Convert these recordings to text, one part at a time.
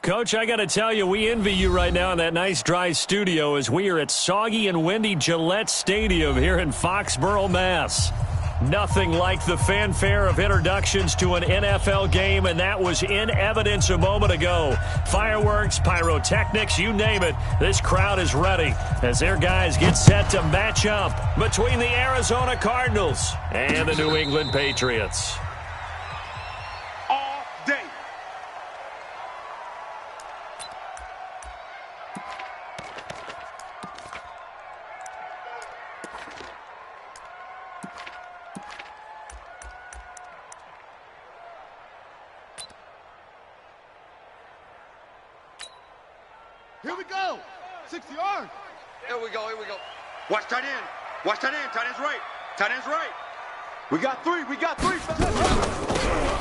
Coach, I got to tell you, we envy you right now in that nice dry studio as we are at soggy and windy Gillette Stadium here in Foxborough, Mass. Nothing like the fanfare of introductions to an NFL game, and that was in evidence a moment ago. Fireworks, pyrotechnics, you name it. This crowd is ready as their guys get set to match up between the Arizona Cardinals and the New England Patriots. All day. Here we go. 60 yards. Here we go. Watch tight end. Watch tight end. Tight end's right. Tight end's right. We got three.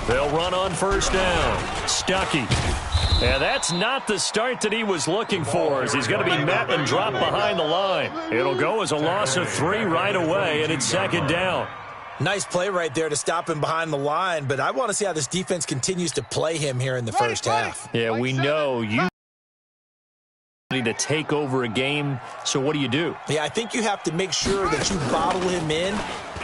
They'll run on first down. Stuckey. And that's not the start that he was looking for, as he's going to be met and dropped behind the line. It'll go as a loss of 3 right away, and it's second down. Nice play right there to stop him behind the line, but I want to see how this defense continues to play him here in the first half. Yeah, we know you need to take over a game, so what do? Yeah, I think you have to make sure that you bottle him in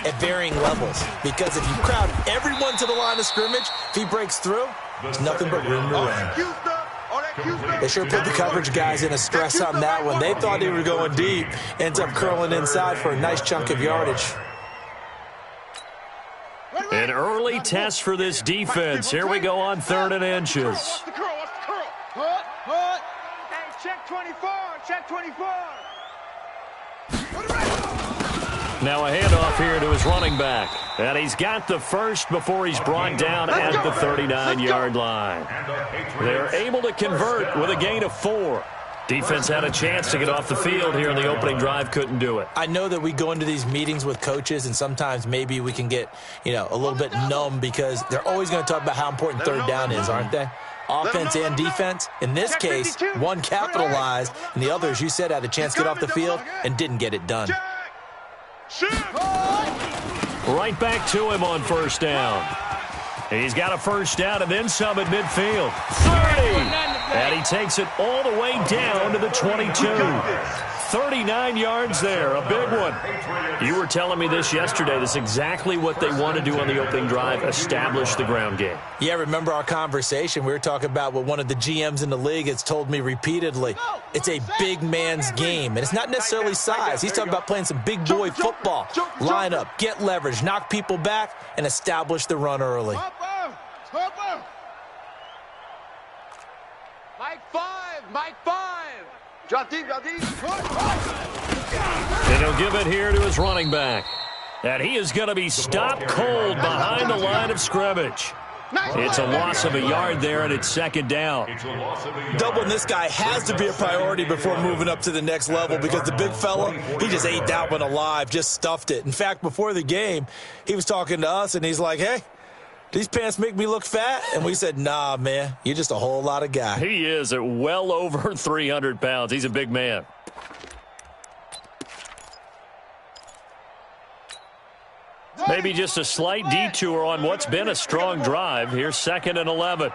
at varying levels, because if you crowd everyone to the line of scrimmage, if he breaks through, there's nothing but room to run. They sure put the coverage guys in a stress on that one. They thought they were going deep, ends up curling inside for a nice chunk of yardage. An early test for this defense. Here we go on 3rd and inches. Watch the curl. Hey, check 24. Check 24. Now a handoff here to his running back. And he's got the first before he's brought down at the 39-yard line. They're able to convert with a gain of 4. Defense had a chance to get off the field here in the opening drive, couldn't do it. I know that we go into these meetings with coaches, and sometimes maybe we can get, a little bit numb because they're always going to talk about how important 3rd down is, aren't they? Offense and defense. In this case, one capitalized, and the other, as you said, had a chance to get off the field and didn't get it done. Right back to him on first down. He's got a first down and then some at midfield. 30! And he takes it all the way down to the 22. 39 yards there, a big one. You were telling me this yesterday. This is exactly what they want to do on the opening drive, establish the ground game. Yeah, remember our conversation? We were talking about what one of the GMs in the league has told me repeatedly. It's a big man's game, and it's not necessarily size. He's talking about playing some big boy football. Line up, get leverage, knock people back, and establish the run early. Mike 5. Drop deep. And he'll give it here to his running back. And he is going to be stopped cold behind the line of scrimmage. It's a loss of a yard there, and it's second down. Doubling this guy has to be a priority before moving up to the next level, because the big fella, he just ate that one alive, just stuffed it. In fact, before the game, he was talking to us, and he's like, hey, these pants make me look fat? And we said, nah, man, you're just a whole lot of guy. He is at well over 300 pounds. He's a big man. Maybe just a slight detour on what's been a strong drive. Here's 2nd and 11.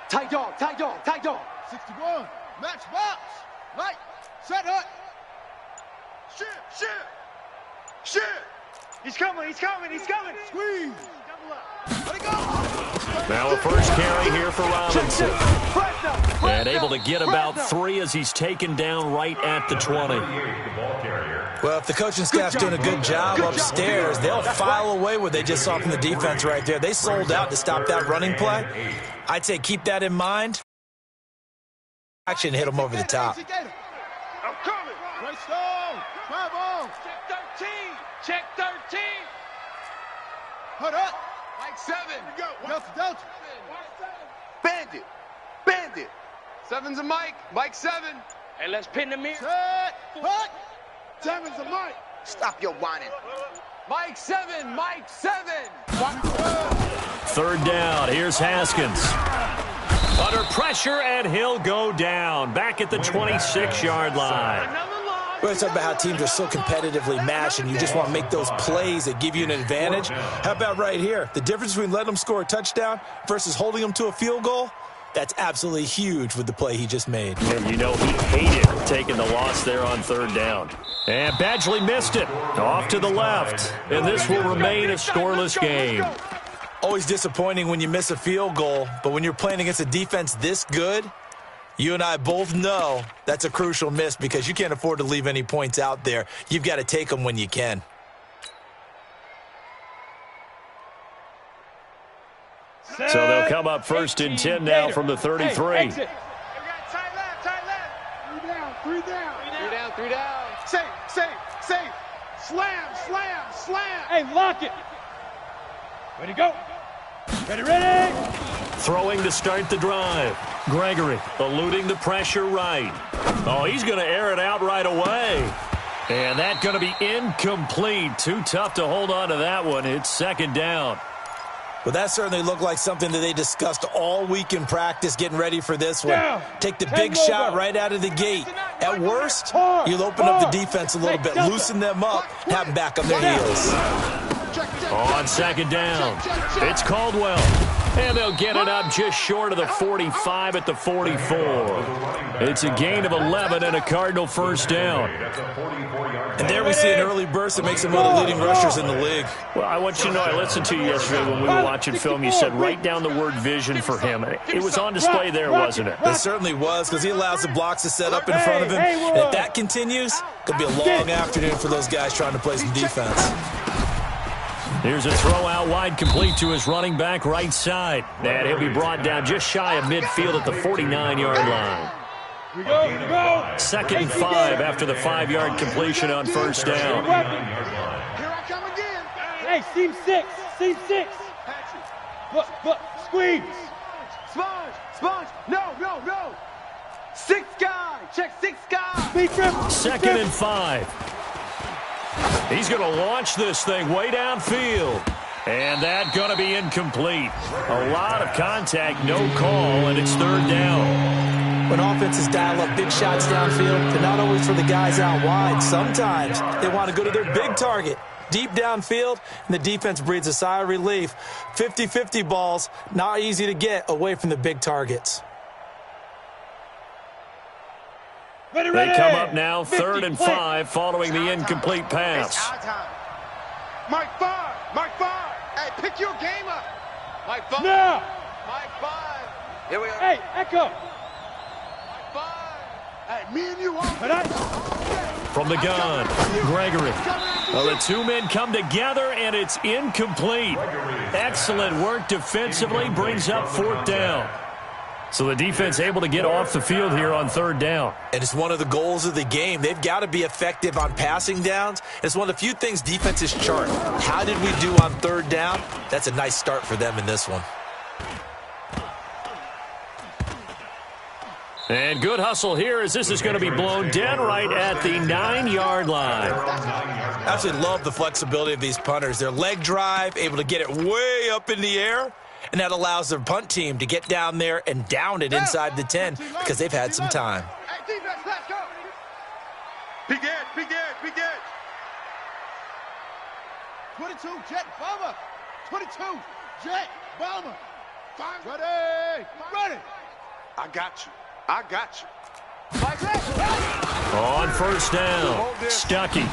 Tight dog. 61. Match box. Right. Set hut. Shit. He's coming. Squeeze. Let it go. Now a first carry here for Robinson. And able to get about 3 as he's taken down right at the 20. Well, if the coaching staff's doing a good job upstairs, they'll file away what they just saw from the defense right there. They sold out to stop that running play. I'd say keep that in mind. Action hit him over the top. I'm coming. Right stone. Travel. Check 13. Hut up. Mike 7. Delta. Bandit. 7's a Mike. Mike 7. Hey, let's pin the mirror. Set. Hut. 7's a Mike. Stop your whining. Mike 7. 3rd down. Here's Haskins. Under pressure, and he'll go down. Back at the 26-yard line. Another loss. We always talk about how teams are so competitively matched and you just want to make those plays that give you an advantage. How about right here? The difference between letting them score a touchdown versus holding them to a field goal, that's absolutely huge with the play he just made. And you know he hated taking the loss there on third down. And Badgley missed it. Off to the left. And this will remain a scoreless game. Always disappointing when you miss a field goal, but when you're playing against a defense this good, you and I both know that's a crucial miss because you can't afford to leave any points out there. You've got to take them when you can. So they'll come up first and 10 now from the 33. Hey, tight left. Three down. Safe. Slam. Hey, lock it. Ready, go. Ready. Throwing to start the drive. Gregory eluding the pressure right. Oh, he's going to air it out right away. And that's going to be incomplete. Too tough to hold on to that one. It's second down. Well, that certainly looked like something that they discussed all week in practice getting ready for this one. Take the big shot right out of the gate. At worst, you'll open up the defense a little bit, loosen them up, have them back on their heels. On second down, it's Caldwell. And they'll get it up just short of the 45 at the 44. It's a gain of 11 and a Cardinal first down. And there we see an early burst that makes him one of the leading rushers in the league. Well, I want you to know, I listened to you yesterday when we were watching film. You said write down the word vision for him. It was on display there, wasn't it? It certainly was, because he allows the blocks to set up in front of him. And if that continues, it could be a long afternoon for those guys trying to play some defense. Here's a throw out wide, complete to his running back right side. And he'll be brought down just shy of midfield at the 49-yard line. Here we go. Second and 5 after the 5-yard completion on first down. Here I come again. Hey, seam six. Look, squeeze. Sponge. No. 6 guy. Check 6 guy. Second and 5. He's going to launch this thing way downfield. And that's going to be incomplete. A lot of contact, no call, and it's third down. When offenses dial up big shots downfield, they're not always for the guys out wide. Sometimes they want to go to their big target, deep downfield, and the defense breathes a sigh of relief. 50-50 balls, not easy to get away from the big targets. They come up now, third and 5, following the incomplete pass. Mike 5. Hey, pick your game up. Mike 5. Now. Mike 5. Here we go. Hey, Echo. Mike 5. Hey, me and you on. From the gun, Gregory. Well, the two men come together, and it's incomplete. Excellent work defensively, brings up fourth down. So the defense able to get off the field here on third down. And it's one of the goals of the game. They've got to be effective on passing downs. It's one of the few things defenses chart. How did we do on third down? That's a nice start for them in this one. And good hustle here as this is going to be blown dead right at the 9-yard line. Absolutely love the flexibility of these punters. Their leg drive, able to get it way up in the air. And that allows their punt team to get down there and down it inside the 10 because they've had some time. Hey, defense, let's go. Big edge. 22, Jet Bomber. 22, Jet Bomber. Ready. I got you. On first down, Stuckey.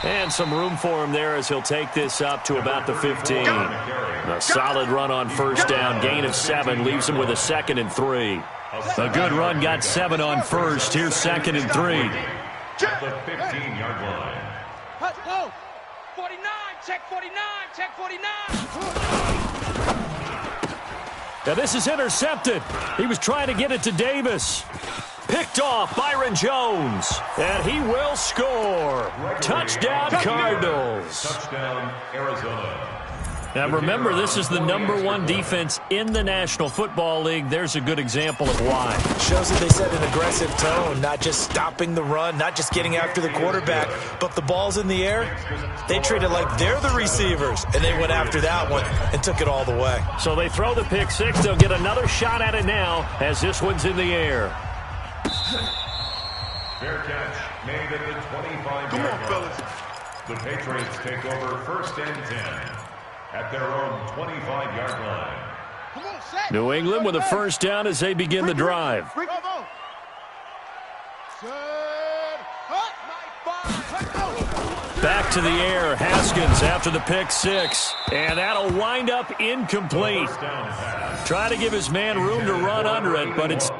And some room for him there as he'll take this up to about the 15. A solid run on first down, gain of 7, leaves him with a 2nd and 3. A good run, got 7 on first. Here's 2nd and 3. The 15-yard line. Let's go. 49, check 49. Now this is intercepted. He was trying to get it to Davis. Picked off Byron Jones. And he will score. Touchdown, Cardinals. Touchdown, Arizona. Now remember, this is the #1 defense in the National Football League. There's a good example of why. Shows that they set an aggressive tone, not just stopping the run, not just getting after the quarterback, but if the ball's in the air, they treat it like they're the receivers, and they went after that one and took it all the way. So they throw the pick six. They'll get another shot at it now as this one's in the air. Fair catch made at the 25-yard line. Come on, fellas. The Patriots take over 1st and 10 at their own 25-yard line. Come on, set. New England with a first down as they begin the drive. Come on. Set. Hut. Back to the air, Haskins after the pick six. And that'll wind up incomplete. Trying to give his man room to run under it, but it's...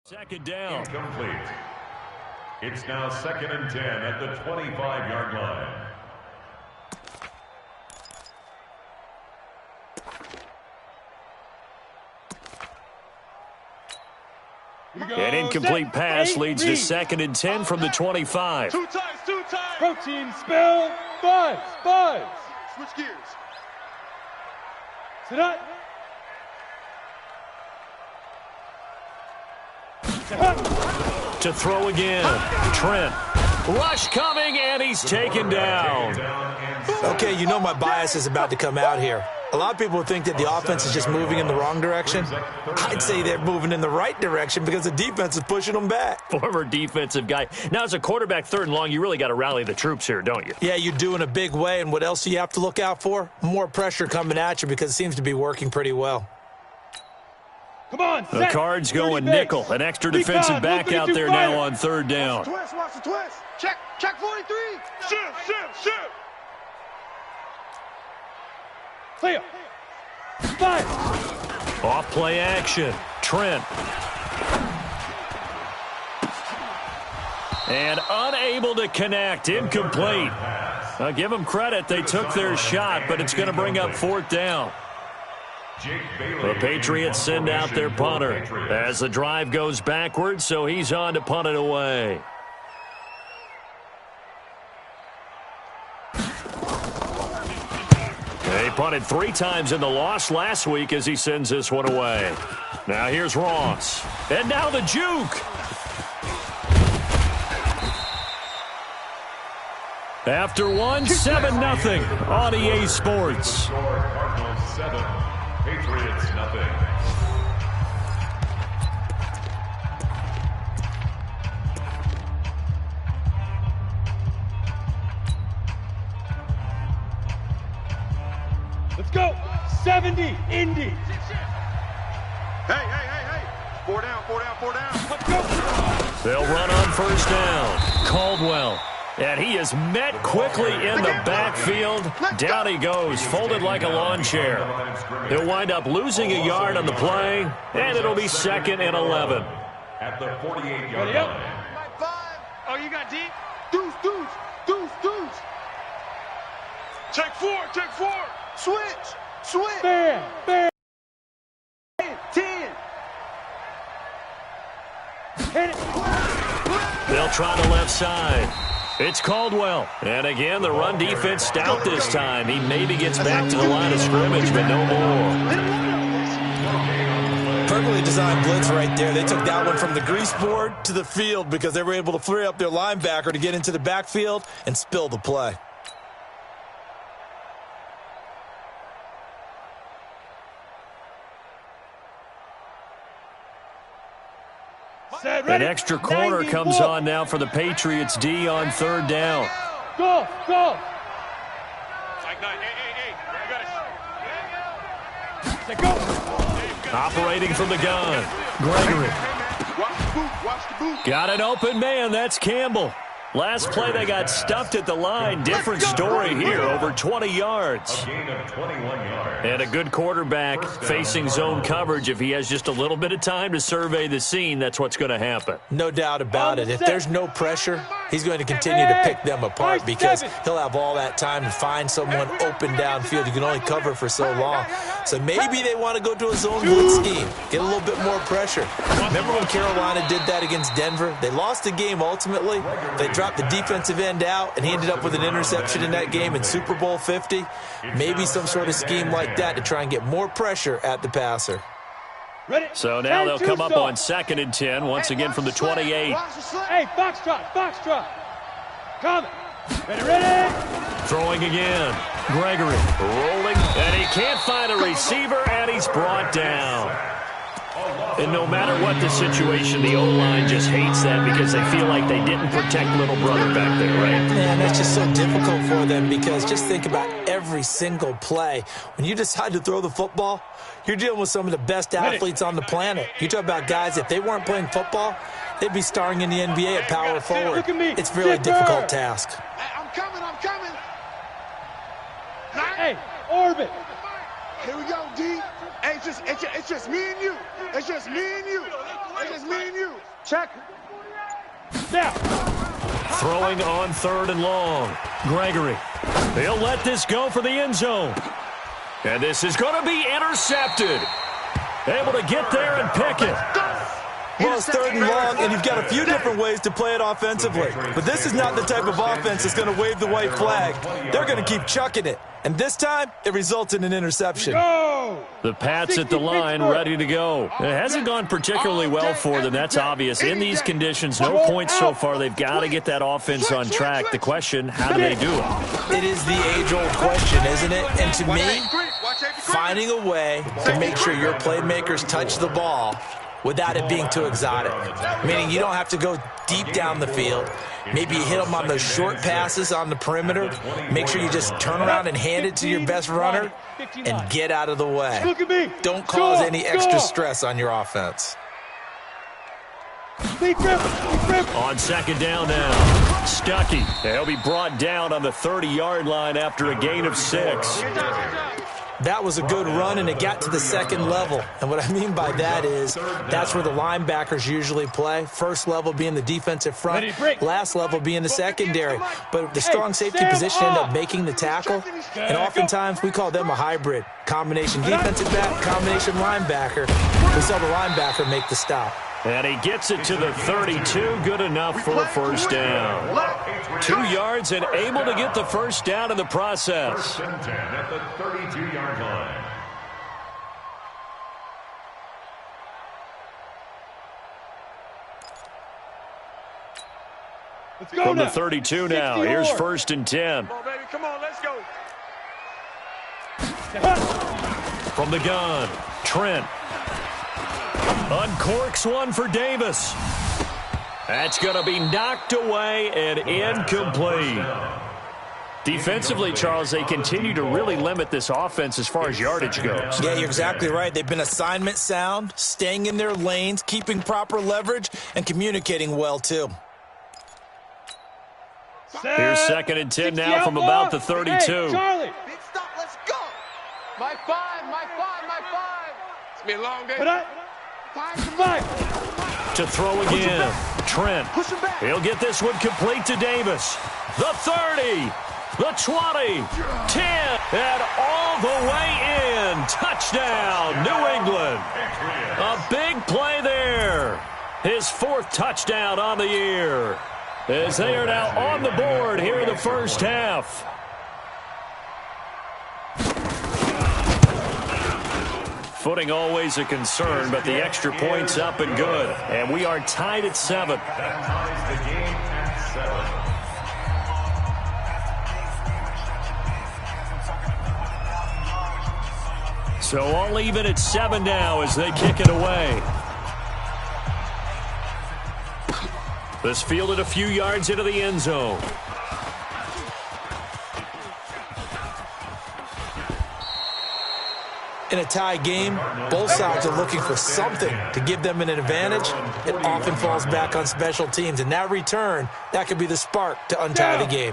Second down. Incomplete. It's now 2nd and 10 at the 25-yard line. An incomplete pass leads to 2nd and 10 from the 25. Two times. Protein spill. Five. Switch gears. Sit up. To throw again. Trent. Rush coming, and he's taken down. Okay, you know my bias is about to come out here. A lot of people think that the offense is just moving in the wrong direction. I'd say they're moving in the right direction because the defense is pushing them back. Former defensive guy. Now, as a quarterback 3rd and long, you really got to rally the troops here, don't you? Yeah, you do in a big way. And what else do you have to look out for? More pressure coming at you because it seems to be working pretty well. Come on, the Cards going nickel. An extra defensive back out there now on 3rd down. Watch the twist. Check 43. Shift. Clear. 5. Off play action. Trent. And unable to connect. Incomplete. I'll give them credit. They took their shot, but it's going to bring up 4th down. The Patriots send out their punter as the drive goes backwards, so he's on to punt it away. They punted 3 times in the loss last week as he sends this one away. Now here's Ross. And now the juke. After one, 7-0 on EA Sports. Cardinals 7, Patriots nothing. Let's go. 70, Indy. Hey. 4 down. Let's go. They'll run on 1st down. Caldwell. And he is met quickly in the backfield. Down he goes, folded like a lawn chair. He'll wind up losing a yard on the play, and it'll be 2nd and 11. At the 48-yard line. Oh, you got deep? Deuce. Check 4. Switch. Bam. 10. Hit it. They'll try the left side. It's Caldwell. And again, the run defense stout this time. He maybe gets back to the line of scrimmage, but no more. Perfectly designed blitz right there. They took that one from the grease board to the field because they were able to free up their linebacker to get into the backfield and spill the play. An extra corner comes on now for the Patriots D on 3rd down. Go. You got it. Go. Operating from the gun. Gregory. Watch the boot. Got an open man. That's Campbell. Last play, they got stuffed at the line. Different story here, over 20 yards. A gain of 21 yards. And a good quarterback facing zone coverage. If he has just a little bit of time to survey the scene, that's what's going to happen. No doubt about it. If there's no pressure, he's going to continue to pick them apart because he'll have all that time to find someone open downfield. You can only cover for so long. So maybe they want to go to a zone blitz scheme, get a little bit more pressure. Remember when Carolina did that against Denver? They lost the game ultimately. They dropped the defensive end out, and he ended up with an interception in that game in Super Bowl 50. Maybe some sort of scheme like that to try and get more pressure at the passer. So now they'll come up on 2nd and 10, once again from the 28. Hey, foxtrot. Coming. Ready. Throwing again. Gregory rolling, and he can't find a receiver, and he's brought down. And no matter what the situation, the O-line just hates that because they feel like they didn't protect little brother back there, right? Man, that's just so difficult for them because just think about every single play. When you decide to throw the football, you're dealing with some of the best athletes on the planet. You talk about guys, if they weren't playing football, they'd be starring in the NBA at power forward. It's a really difficult task. I'm coming. Hey, orbit. Here we go, D. Hey, it's just me and you. It's just me and you. Check. Now. Throwing on 3rd and long. Gregory. He'll let this go for the end zone. And this is going to be intercepted. Able to get there and pick it. Well, it's 3rd and long, and you've got a few different ways to play it offensively. But this is not the type of offense that's going to wave the white flag. They're going to keep chucking it. And this time, it results in an interception. The Pats at the line, ready to go. It hasn't gone particularly well for them. That's obvious. In these conditions, no points so far. They've got to get that offense on track. The question, how do they do it? It is the age-old question, isn't it? And to me, finding a way to make sure your playmakers touch the ball without it being too exotic. Meaning you don't have to go deep down the field. Maybe you hit them on those short passes on the perimeter. Make sure you just turn around and hand it to your best runner and get out of the way. Don't cause any extra stress on your offense. On 2nd down now, Stuckey. He'll be brought down on the 30-yard line after a gain of 6. That was a good run, and it got to the 2nd level. And what I mean by that is that's where the linebackers usually play. First level being the defensive front, last level being the secondary. But the strong safety position ended up making the tackle, and oftentimes we call them a hybrid. Combination defensive back, combination linebacker. We saw the linebacker make the stop. And he gets it to the 32, good enough for a 1st down. 2 yards and able to get the 1st down in the process. 1st and 10 at the 32-yard line. From the 32 now, here's 1st and 10. Come on, baby, come on, let's go. From the gun, Trent. Uncorks one for Davis. That's going to be knocked away and incomplete. Defensively, Charles, they continue to really limit this offense as far as yardage goes. Yeah, you're exactly right. They've been assignment sound, staying in their lanes, keeping proper leverage, and communicating well, too. Here's 2nd and 10 now from about the 32. Hey, Charlie. Big stop, let's go. My five. It's been a long day. To throw again, Trent. He'll get this one complete to Davis. The 30, the 20, 10, and all the way in. Touchdown, New England. A big play there. His 4th touchdown on the year, as they are now on the board here in the 1st half. Footing always a concern, but the extra point's up and good. And we are tied at 7. That ties the game at 7. So all even at 7 now as they kick it away. This fielded a few yards into the end zone. In a tie game, both sides are looking for something to give them an advantage. It often falls back on special teams, and that return, that could be the spark to untie the game.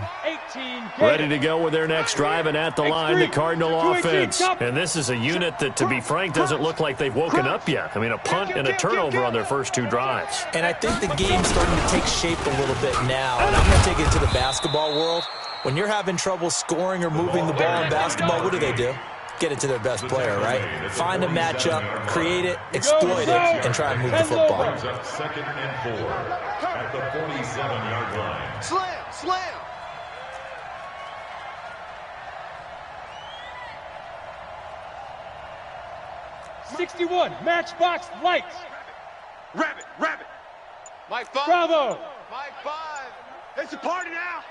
Ready to go with their next drive, and at the line, the Cardinal offense. And this is a unit that, to be frank, doesn't look like they've woken up yet. I mean, a punt and a turnover on their first 2 drives. And I think the game's starting to take shape a little bit now, and I'm going to take it to the basketball world. When you're having trouble scoring or moving the ball in basketball, what do? Get it to their best player, right? Find a matchup, create it, exploit it, and try and move the football. Second and 4 at the 47-yard line. Slam. 61, matchbox lights. Rabbit. Mike 5. Bravo. Mike 5. It's a party now.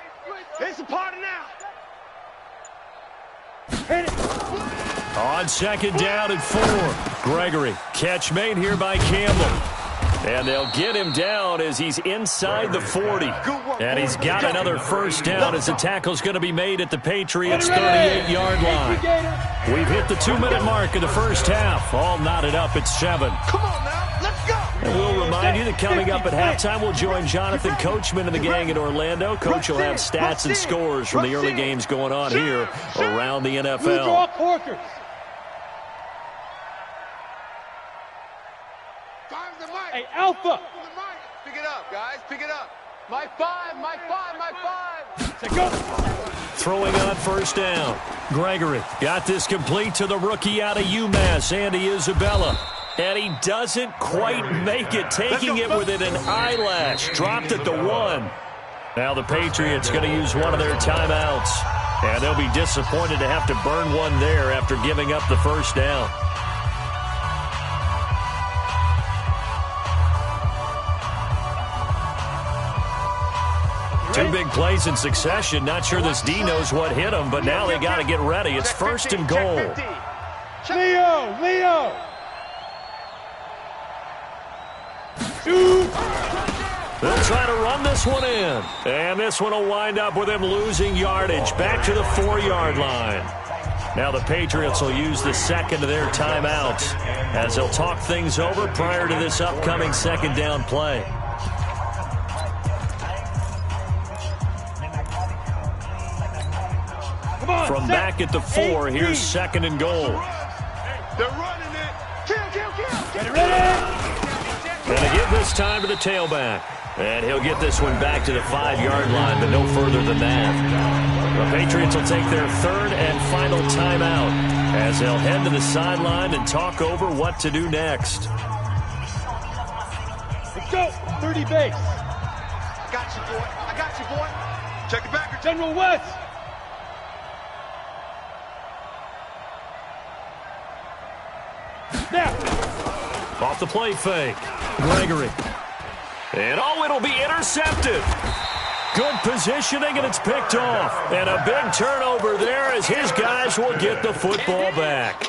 Hit it. On second down and 4, Gregory. Catch made here by Campbell. And they'll get him down as he's inside the 40. And he's got another first down as the tackle's going to be made at the Patriots' 38-yard line. We've hit the 2-minute mark of the first half. All knotted up at 7. Come on now, let's go. And we'll remind you that coming up at halftime, we'll join Jonathan Coachman and the gang in Orlando. Coach will have stats and scores from the early games going on here around the NFL. Hey, Alpha. Pick it up, guys. Pick it up. Mike 5. Say go. Throwing on first down. Gregory got this complete to the rookie out of UMass, Andy Isabella. And he doesn't quite make it, taking it within an eyelash. Dropped at the 1. Now the Patriots going to use one of their timeouts. And they'll be disappointed to have to burn one there after giving up the first down. Two big plays in succession. Not sure this D knows what hit him, but now they got to get ready. It's first and goal. Leo. 2. They'll try to run this one in. And this one will wind up with him losing yardage back to the 4-yard line. Now the Patriots will use the second of their timeouts as they'll talk things over prior to this upcoming second down play. From back at the 4, here's second and goal. They're running it. Kill. Get ready. Gonna give this time to the tailback. And he'll get this one back to the 5-yard line, but no further than that. The Patriots will take their third and final timeout as they'll head to the sideline and talk over what to do next. Let's go. 30 base. I got you, boy. Check it back. General West. Now. Off the play fake. Gregory. And it'll be intercepted. Good positioning, and it's picked off. And a big turnover there as his guys will get the football back.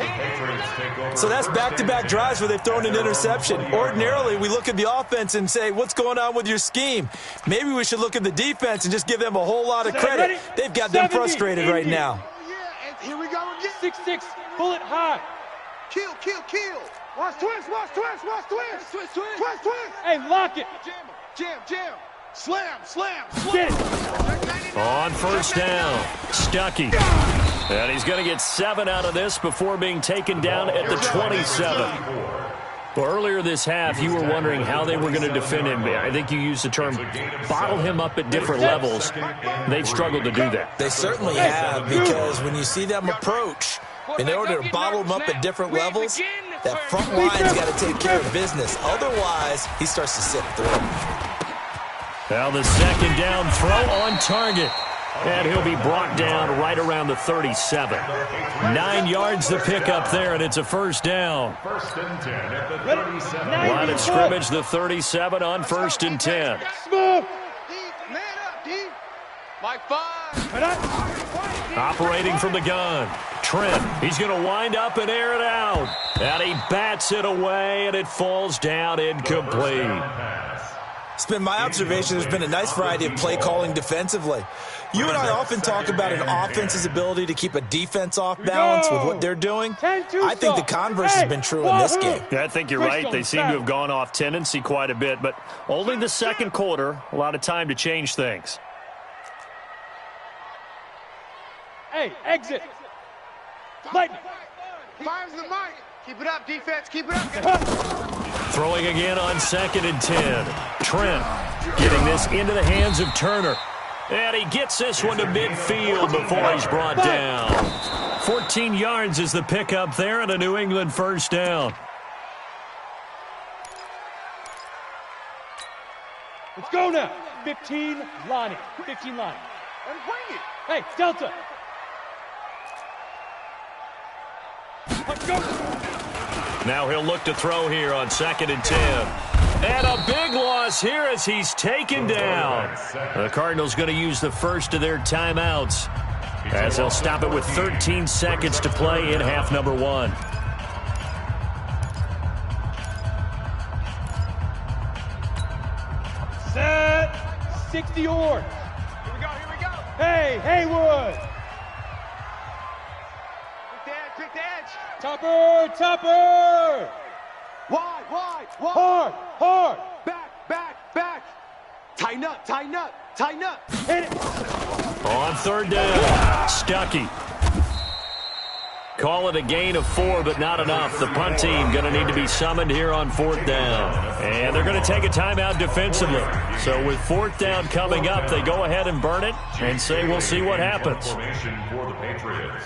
So that's back-to-back drives where they've thrown an interception. Ordinarily, we look at the offense and say, what's going on with your scheme? Maybe we should look at the defense and just give them a whole lot of credit. They've got them frustrated right now. Yeah, and here we go again. 6-6, bullet high. Kill. Watch twist. Hey, lock it. Jam. Slam. Get it. On first down, Stuckey. And he's going to get 7 out of this before being taken down at the 27. Well, earlier this half, you were wondering how they were going to defend him. I think you used the term bottle him up at different levels. They've struggled to do that. They certainly have, because when you see them approach, in order to bottle him up at different levels, that front line's got to take care of business. Otherwise, he starts to sit through. Now the second down throw on target. And he'll be brought down right around the 37. 9 yards to pick up there, and it's a first down. First and 10 at the 37. Line of scrimmage, the 37 on first and 10. Smooth. Man up, D. Mike 5. Operating from the gun. Trent, he's going to wind up and air it out. And he bats it away, and it falls down incomplete. It's been my observation there's been a nice variety of play calling defensively. You and I often talk about an offense's ability to keep a defense off balance with what they're doing. I think the converse has been true in this game. Yeah, I think you're right. They seem to have gone off tendency quite a bit, but only the second quarter, a lot of time to change things. Hey, exit. Lightning. Fires the mic. Keep it up, defense. Keep it up. Throwing again on 2nd and 10. Trent getting this into the hands of Turner. And he gets this one to midfield before he's brought down. 14 yards is the pickup there and a New England first down. Let's go now. 15 Lonnie. 15 Lonnie. And bring it. Hey, Delta. Let's go. Now he'll look to throw here on 2nd and 10. And a big loss here as he's taken down. The Cardinals going to use the first of their timeouts as they'll stop it with 13 seconds to play in half number 1. Set. 60 Orr. Here we go. Here we go. Hey, Haywood. Pick the edge. Topper, Topper. Wide. Hard, hard. Back. Tighten up. Hit it. On 3rd down, Stuckey. Call it a gain of 4, but not enough. The punt team going to need to be summoned here on 4th down. And they're going to take a timeout defensively. So with 4th down coming up, they go ahead and burn it and say we'll see what happens. Formation for the Patriots.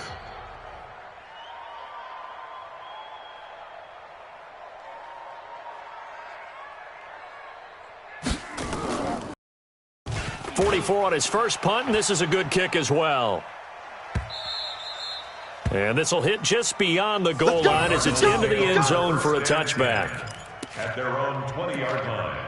.44 on his first punt, and this is a good kick as well. And this will hit just beyond the goal line as it's into the end zone for a touchback. At their own 20-yard line.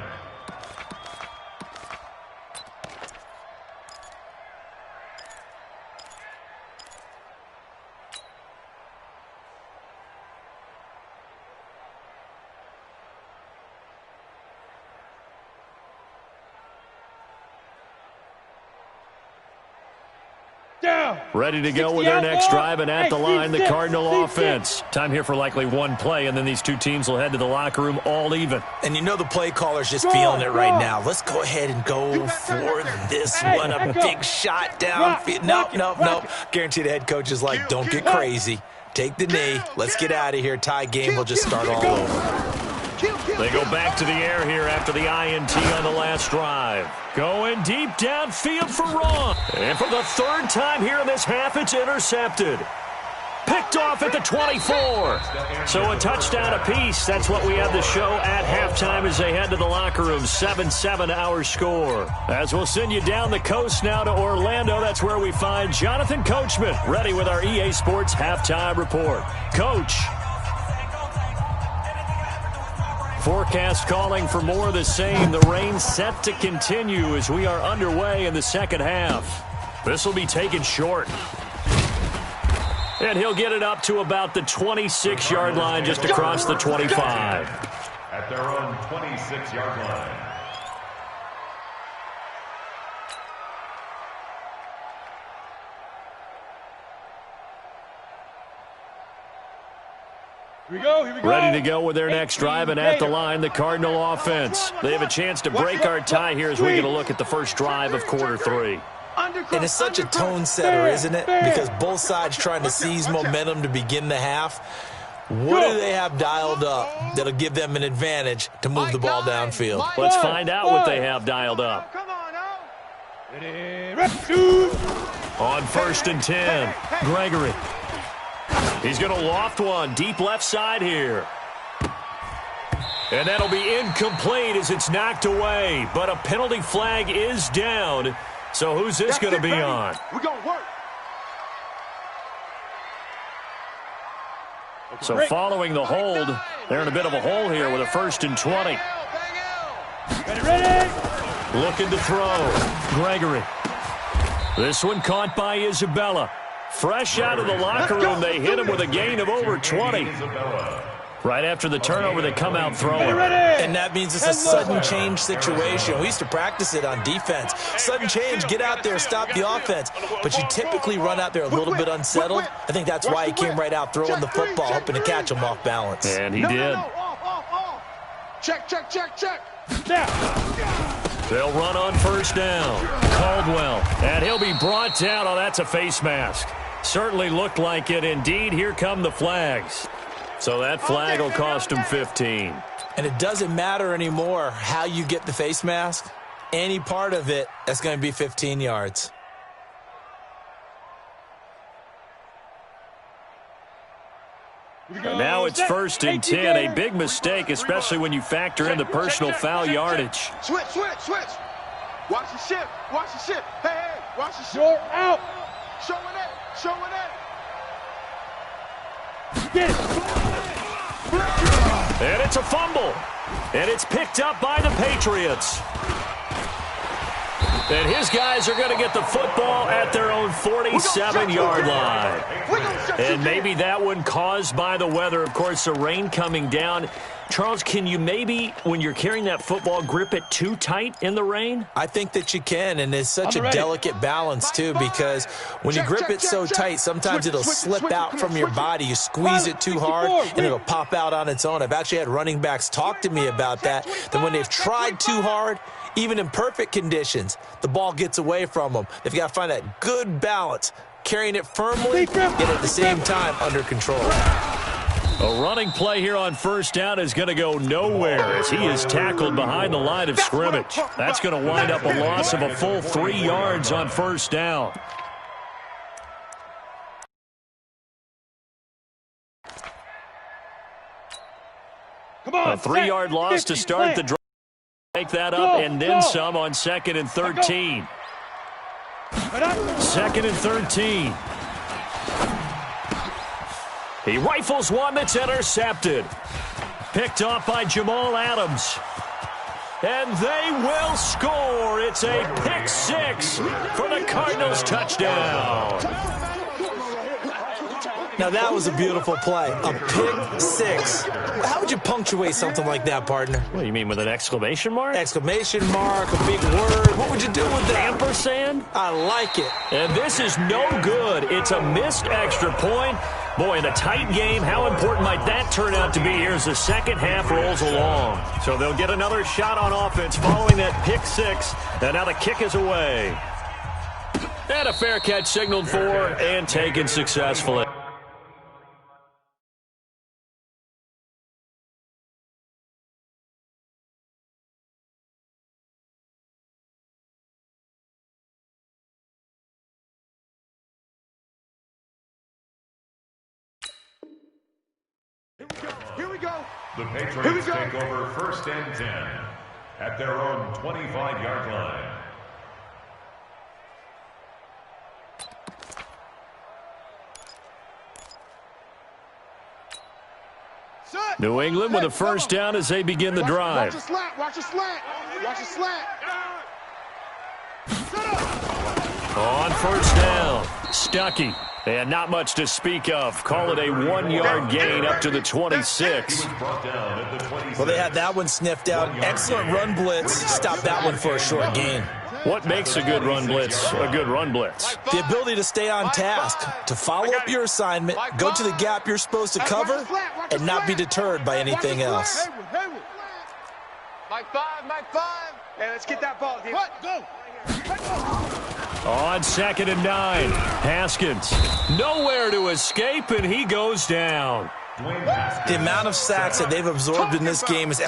Down. Ready to go with their next drive, and at the line, the Cardinal offense. Time here for likely one play, and then these two teams will head to the locker room all even. And you know the play caller's just feeling it right now. Let's go ahead and go for this one. A big shot downfield. Nope. Guarantee the head coach is like, don't get crazy. Take the knee. Let's get out of here. Tie game will just start all over. They go back to the air here after the INT on the last drive. Going deep downfield for Ron. And for the 3rd time here in this half, it's intercepted. Picked off at the 24. So a touchdown apiece. That's what we have the show at halftime as they head to the locker room. 7-7 our score. As we'll send you down the coast now to Orlando. That's where we find Jonathan Coachman ready with our EA Sports halftime report. Coach. Forecast calling for more of the same. The rain set to continue as we are underway in the second half. This will be taken short. And he'll get it up to about the 26-yard line just across the 25. At their own 26-yard line. Here we go. Ready to go with their next drive, and at the line, the Cardinal offense. They have a chance to break our tie here as we get a look at the first drive of quarter 3. And it's such a tone setter, isn't it? Because both sides trying to seize momentum to begin the half. What do they have dialed up that'll give them an advantage to move the ball downfield? Let's find out what they have dialed up. On 1st and 10, Gregory. He's going to loft one deep left side here. And that'll be incomplete as it's knocked away. But a penalty flag is down. So who's this going to be on? We're going to work. So following the hold, they're in a bit of a hole here with a 1st and 20. Ready. Looking to throw. Gregory. This one caught by Isabella. Fresh out of the locker room, they hit him with a gain of over 20. Right after the turnover, they come out throwing. And that means it's a sudden change situation. We used to practice it on defense. Sudden change, get out there, stop the offense. But you typically run out there a little bit unsettled. I think that's why he came right out throwing the football, hoping to catch him off balance. And he did. Check. They'll run on first down. Caldwell. And he'll be brought down. Oh, that's a face mask. Certainly looked like it. Indeed, here come the flags. So that flag will cost him 15. And it doesn't matter anymore how you get the face mask. Any part of it, that's going to be 15 yards. And now it's 1st and 10. A big mistake, especially when you factor in the personal foul yardage. Switch. Watch the shift. Hey, watch the shift. You're out. Showing it. Get it. And it's a fumble. And it's picked up by the Patriots. And his guys are going to get the football at their own 47-yard line. And maybe that one caused by the weather. Of course, the rain coming down. Charles, can you maybe, when you're carrying that football, grip it too tight in the rain? I think that you can, and it's such a delicate balance, too, because when you grip it so tight, sometimes it'll slip out from your body. You squeeze it too hard, and it'll pop out on its own. I've actually had running backs talk to me about that when they've tried too hard, even in perfect conditions, the ball gets away from them. They've got to find that good balance, carrying it firmly, yet at the same time under control. A running play here on first down is going to go nowhere as he is tackled behind the line of scrimmage. That's going to wind up a loss of a full 3 yards on first down. Come on, A 3-yard loss to start the drive. Make that up and then some on 2nd and 13. 2nd and 13. He rifles one that's intercepted. Picked off by Jamal Adams. And they will score. It's a pick 6 for the Cardinals touchdown. Now, that was a beautiful play. A pick 6. How would you punctuate something like that, partner? What do you mean, with an exclamation mark? Exclamation mark, a big word. What would you do with that? Ampersand? I like it. And this is no good. It's a missed extra point. Boy, in a tight game, how important might that turn out to be here as the second half rolls along? So they'll get another shot on offense following that pick 6. And now the kick is away. And a fair catch signaled for and taken successfully. Here we go. The Patriots take over 1st and 10 at their own 25-yard line. New England with a first down as they begin the drive. Watch the slant. On first down, Stuckey. And not much to speak of. Call it a 1-yard gain up to the 26. Well, they had that one sniffed out. Excellent run blitz. Stop that one for a short gain. What makes a good run blitz a good run blitz? The ability to stay on task, to follow up your assignment, go to the gap you're supposed to cover, and not be deterred by anything else. Mike 5. Hey, let's get that ball. Go. On 2nd and 9, Haskins. Nowhere to escape, and he goes down. The amount of sacks that they've absorbed in this game is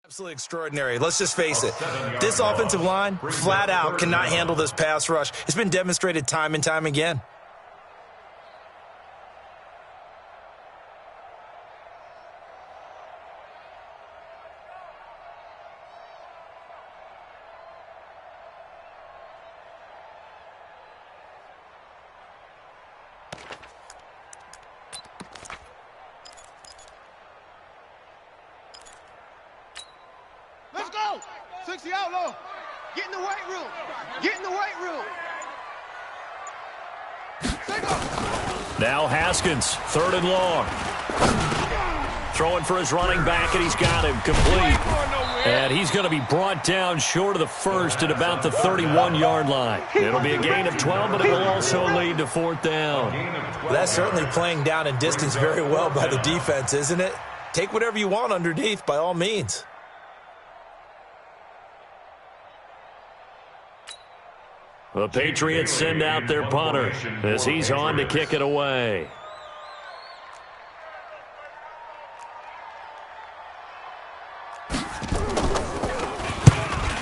Absolutely extraordinary. Let's just face it. This offensive line, flat out, cannot handle this pass rush. It's been demonstrated time and time again. Let's go! 60 out low. Get in the weight room. Get in the weight room. Now Haskins, 3rd and long. Throwing for his running back, and he's got him complete. And he's going to be brought down short of the first at about the 31-yard line. It'll be a gain of 12, but it will also lead to 4th down. Well, that's certainly playing down in distance very well by the defense, isn't it? Take whatever you want underneath, by all means. The Patriots send out their punter as he's on to kick it away.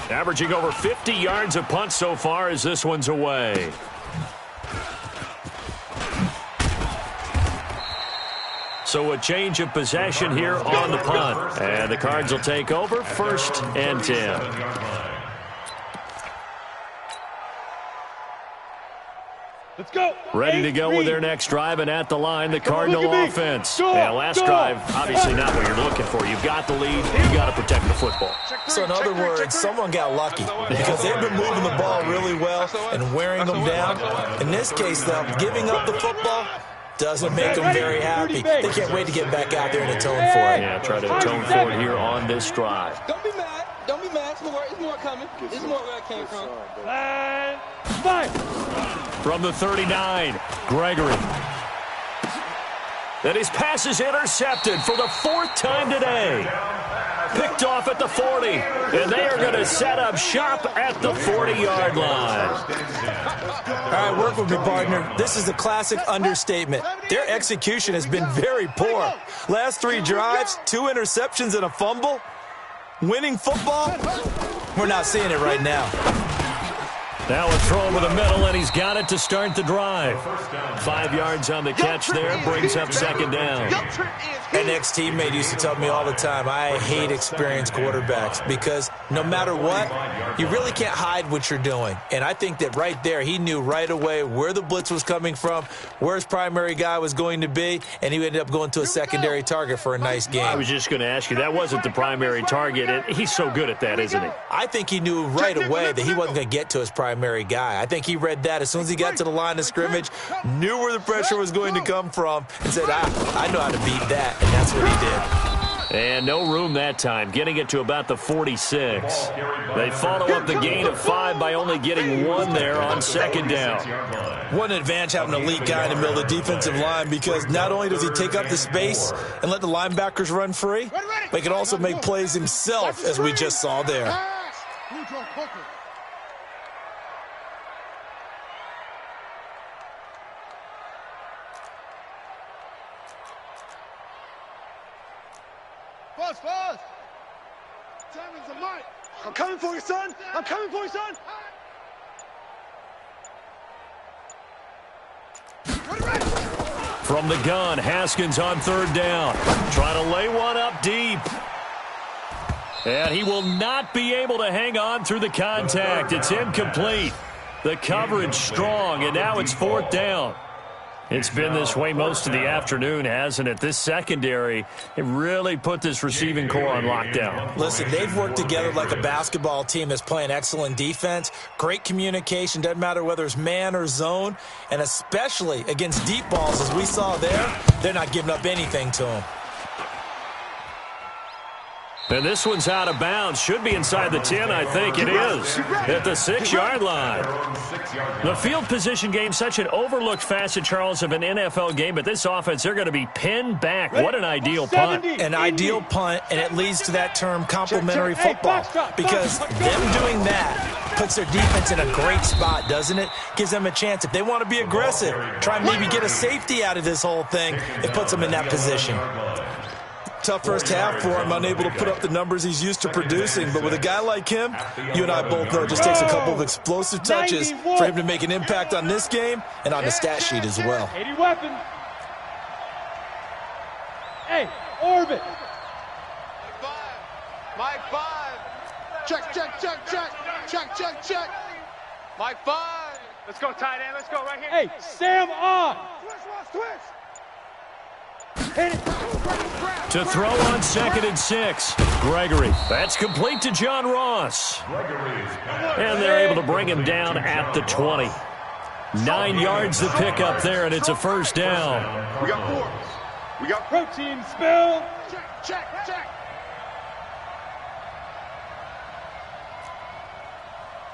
Averaging over 50 yards a punt so far as this one's away. So a change of possession here on the punt. And the Cards will take over 1st and 10. Let's go. Ready to go with their next drive, and at the line, the Cardinal offense. Yeah, last drive, obviously not what you're looking for. You've got the lead. You've got to protect the football. So in other words, someone got lucky because they've been moving the ball really well and wearing them down. In this case, though, giving up the football doesn't make them very happy. They can't wait to get back out there and atone for it. Yeah, try to atone for it here on this drive. Don't be mad. Don't be mad. It's more coming. It's more where it came from. And 5. From the 39, Gregory. And his pass is intercepted for the 4th time today. Picked off at the 40, and they are going to set up shop at the 40-yard line. All right, work with me, partner. This is a classic understatement. Their execution has been very poor. Last 3 drives, 2 interceptions and a fumble. Winning football? We're not seeing it right now. Now a throw over the middle, and he's got it to start the drive. 5 yards on the catch there, brings up 2nd down. An ex-teammate used to tell me all the time, I hate experienced quarterbacks because no matter what, you really can't hide what you're doing. And I think that right there, he knew right away where the blitz was coming from, where his primary guy was going to be, and he ended up going to a secondary target for a nice game. I was just going to ask you, that wasn't the primary target, and he's so good at that, isn't he? I think he knew right away that he wasn't going to get to his primary guy. I think he read that as soon as he got to the line of scrimmage, knew where the pressure was going to come from, and said, I know how to beat that, and that's what he did. And no room that time, getting it to about the 46. They follow up the gain of 5 by only getting 1 there on 2nd down. What an advantage having an elite guy in the middle of the defensive line, because not only does he take up the space and let the linebackers run free, but he can also make plays himself, as we just saw there. Fuzz! Simon's a mic. I'm coming for you, son. I'm coming for you, son. From the gun, Haskins on 3rd down. Trying to lay one up deep. And he will not be able to hang on through the contact. It's incomplete. The coverage strong, and now it's 4th down. It's been this way most of the afternoon, hasn't it? This secondary, it really put this receiving core on lockdown. Listen, they've worked together like a basketball team that's playing excellent defense. Great communication, doesn't matter whether it's man or zone. And especially against deep balls, as we saw there, they're not giving up anything to them. And this one's out of bounds. Should be inside the 10, I think it is. At the 6-yard line. The field position game, such an overlooked facet, Charles, of an NFL game. But this offense, they're going to be pinned back. What an ideal punt. An ideal punt, and it leads to that term complementary football. Because them doing that puts their defense in a great spot, doesn't it? Gives them a chance. If they want to be aggressive, try and maybe get a safety out of this whole thing, it puts them in that position. tough first half for him, unable to put up the numbers he's used to producing. But with a guy like him, you and I both know it just takes a couple of explosive touches for him to make an impact on this game and on the stat sheet as well. 80 weapons. Hey, orbit. Mike 5. Check, check, check, check. Check, check, check. Mike 5. Let's go, tight end. Let's go right here. Hey, Sam on. Twist. Hit it. To throw on 2nd and 6. Gregory. That's complete to John Ross. And they're able to bring him down at the 20. 9 yards to pick up there, and it's a first down. We got 4. We got protein spill. Check, check, check.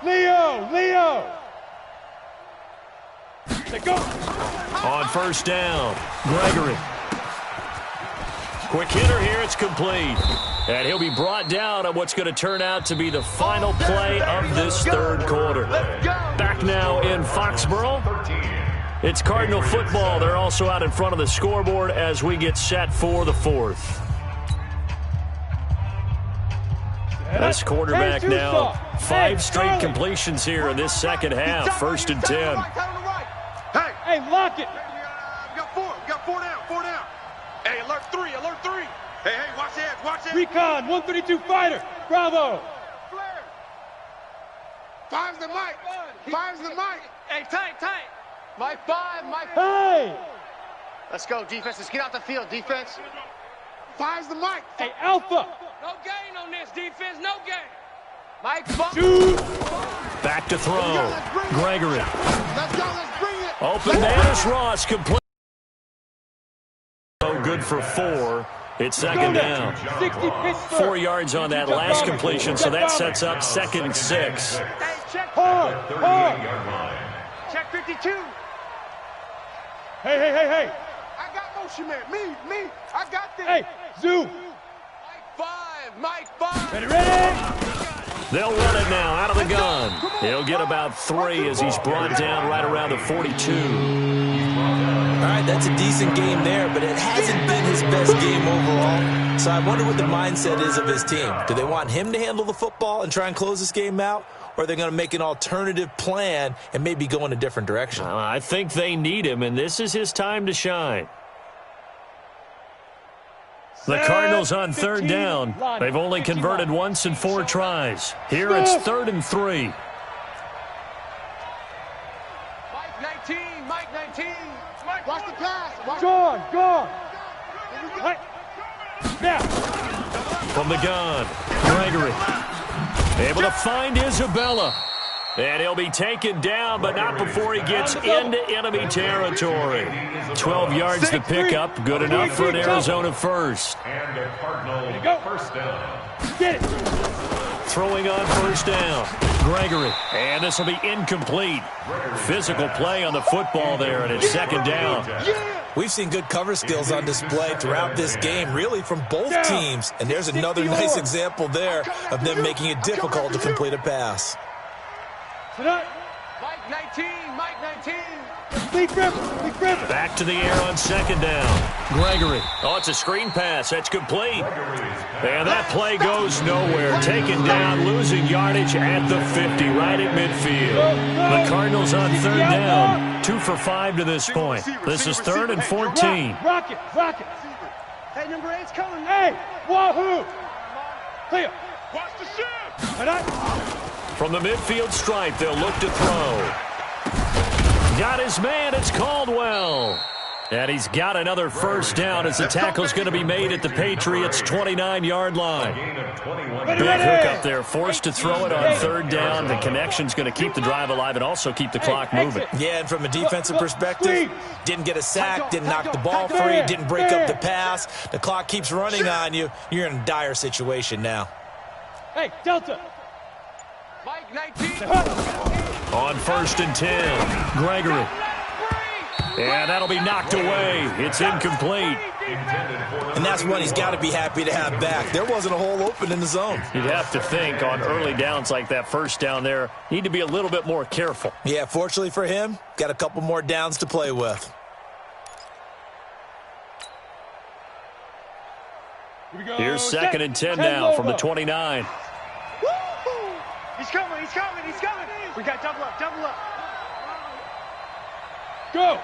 Leo. Let's go. On first down, Gregory. Quick hitter here, it's complete. And he'll be brought down on what's going to turn out to be the final play of this third quarter. Back now in Foxborough. It's Cardinal football. They're also out in front of the scoreboard as we get set for the fourth. This quarterback now, 5 straight completions here in this second half. 1st and 10. Hey, lock it. We got 4. We got 4 down. 4 down. Hey, alert 3. Alert 3. Hey, watch the edge. Watch it. Recon, 132 fighter. Bravo. Five's the mic. Five's the mic. Hey, tight. Mike 5. Mike 5. Hey. Let's go, defense. Let's get out the field, defense. Five's the mic. Hey, Alpha. No gain on this, defense. No gain. Mike 5. Shoot. Back to throw. Gregory. Let's go. Let's bring it. Open man is Ross. Complete. Oh, good for 4. It's 2nd down. 4 yards on that last completion, so that sets up 2nd and 6. Hey, check hard. Check 52. Hey. I got motion man. Me. I got this. Hey, zoom. Mike 5. Ready? They'll run it now out of the gun. He'll get about 3 as he's brought down right around the 42. All right, that's a decent game there, but it hasn't been his best game overall. So I wonder what the mindset is of his team. Do they want him to handle the football and try and close this game out? Or are they going to make an alternative plan and maybe go in a different direction? I think they need him, and this is his time to shine. The Cardinals on 3rd down. They've only converted once in 4 tries. Here it's 3rd and 3. Mike 19. Watch the pass. Gone. Hey. Now. From the gun, Gregory. Able to find Isabella. And he'll be taken down, but not before he gets into enemy territory. 12 yards to pick up. Good enough for an Arizona first. And a Cardinal first down. Get it. Throwing on first down, Gregory. And this will be incomplete. Physical play on the football there, and it's 2nd down. We've seen good cover skills on display throughout this game, really from both teams. And there's another nice example there of them making it difficult to complete a pass. Mike 19. Big Griffin. Back to the air on 2nd down. Gregory. Oh, it's a screen pass. That's complete. And that play goes nowhere. Taken down, losing yardage at the 50, right at midfield. The Cardinals on 3rd down. 2 for 5 to this point. This is 3rd and 14. Rocket. Hey, number 8's coming. Hey, wahoo. Clear. Watch the shift. From the midfield stripe, they'll look to throw. Got his man, it's Caldwell. And he's got another first down as the tackle's going to be made at the Patriots' 29-yard line. Big hookup there, forced to throw it on 3rd down. The connection's going to keep the drive alive and also keep the clock moving. Yeah, and from a defensive perspective, didn't get a sack, didn't knock the ball free, didn't break up the pass. The clock keeps running on you. You're in a dire situation now. Hey, Delta. Mike 19. On 1st and 10, Gregory. And that'll be knocked away. It's incomplete. And that's one he's got to be happy to have back. There wasn't a hole open in the zone. You'd have to think on early downs like that first down there, need to be a little bit more careful. Yeah, fortunately for him, got a couple more downs to play with. Here's 2nd and 10 now from the 29. He's coming, he's coming, he's coming. We got double up, double up. Go.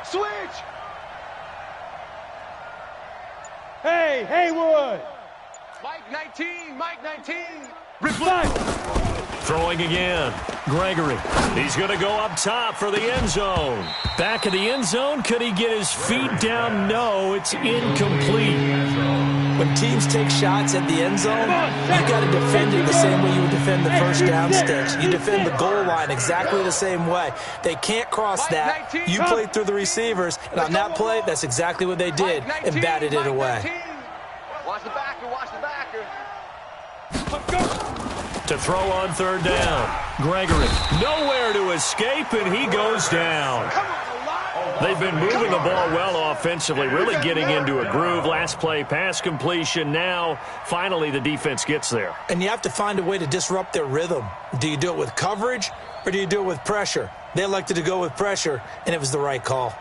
Switch. Hey, Haywood. Mike 19. Throwing again. Gregory. He's going to go up top for the end zone. Back of the end zone. Could he get his feet down? No, it's incomplete. When teams take shots at the end zone, you got to defend it the same way you would defend the first down sticks. You defend the goal line exactly the same way. They can't cross that. You played through the receivers, and on that play, that's exactly what they did, and batted it away. Watch the backer. To throw on 3rd down. Gregory, nowhere to escape, and he goes down. They've been moving the ball well offensively, really getting into a groove. Last play, pass completion. Now, finally, the defense gets there. And you have to find a way to disrupt their rhythm. Do you do it with coverage, or do you do it with pressure? They elected to go with pressure, and it was the right call.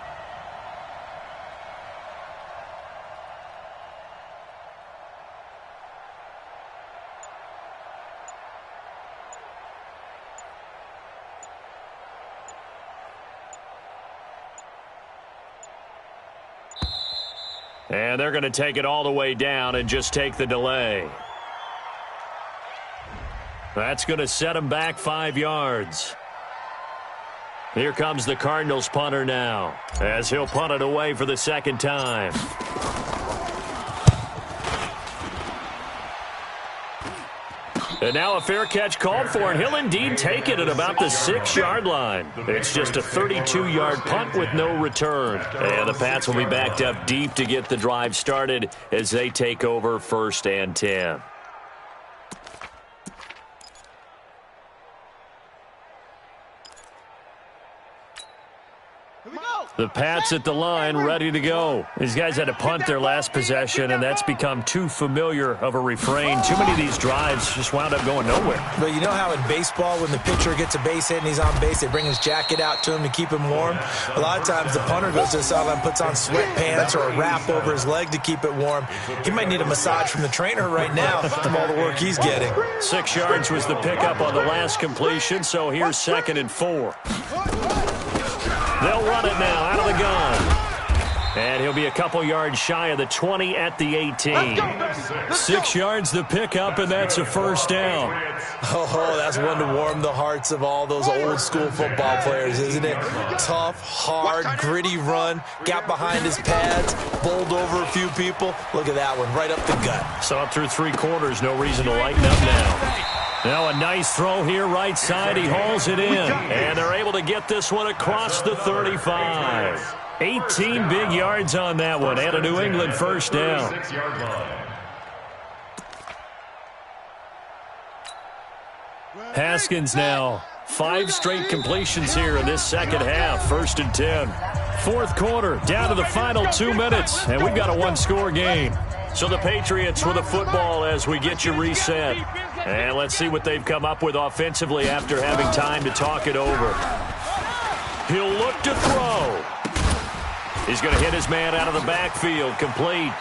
And they're going to take it all the way down and just take the delay. That's going to set them back 5 yards. Here comes the Cardinals punter now, as he'll punt it away for the 2nd time. And now a fair catch called for, and he'll indeed take it at about the 6-yard line. It's just a 32-yard punt with no return. And the Pats will be backed up deep to get the drive started as they take over 1st and 10. The Pats at the line, ready to go. These guys had to punt their last possession, and that's become too familiar of a refrain. Too many of these drives just wound up going nowhere. But you know how in baseball, when the pitcher gets a base hit and he's on base, they bring his jacket out to him to keep him warm? A lot of times the punter goes to the sideline, puts on sweatpants or a wrap over his leg to keep it warm. He might need a massage from the trainer right now from all the work he's getting. 6 yards was the pickup on the last completion, so here's 2nd and 4. They'll run it now out of the gun. And he'll be a couple yards shy of the 20 at the 18. 6 yards the pickup, and that's a 1st down. Oh, that's one to warm the hearts of all those old school football players, isn't it? Tough, hard, gritty run, got behind his pads, bowled over a few people. Look at that one, right up the gut. So up through 3 quarters, no reason to lighten up now. Now a nice throw here, right side. He hauls it in, and they're able to get this one across the 35. 18 big yards on that one, and a New England 1st down. Haskins now. 5 straight completions here in this 2nd half. 1st and 10. 4th quarter, down to the final 2 minutes, and we've got a 1-score game. So the Patriots with the football as we get you reset. And let's see what they've come up with offensively after having time to talk it over. He'll look to throw. He's going to hit his man out of the backfield, complete.